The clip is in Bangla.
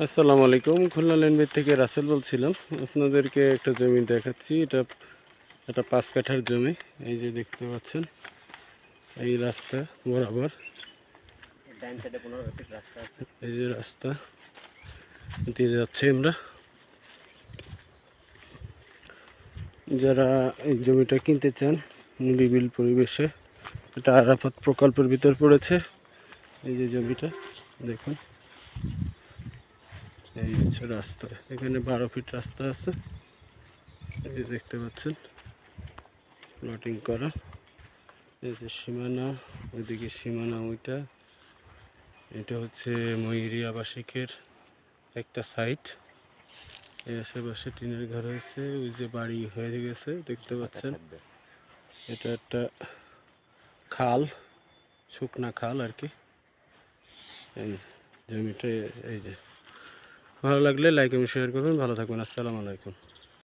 আসসালামু আলাইকুম। খুলনা লেনবির থেকে রাসেল বলছিলাম। আপনাদেরকে একটা জমি দেখাচ্ছি। এটা একটা 5 কাঠার জমি। এই যে দেখতে পাচ্ছেন, এই রাস্তা বরাবর, এই যে রাস্তা দিয়ে যাচ্ছি আমরা। যারা এই জমিটা কিনতে চান নিরিবিল পরিবেশে, এটা আরাফাত প্রকল্পের ভিতর পড়েছে। এই যে জমিটা দেখুন, এই হচ্ছে রাস্তা। এখানে 12 ফিট রাস্তা আছে, এই যে দেখতে পাচ্ছেন, প্লটিং করা। এই যে সীমানা, ওইদিকে সীমানা ওইটা। এটা হচ্ছে ময়ূরী আবাসিকের একটা সাইট। এই আশেপাশে টিনের ঘর হয়েছে, ওই যে বাড়ি হয়ে গেছে দেখতে পাচ্ছেন। এটা একটা খাল, শুকনা খাল আর কি। এই জমিটা, এই যে ভালো লাগলে লাইক এবং শেয়ার করবেন। ভালো থাকবেন। আসসালামু আলাইকুম।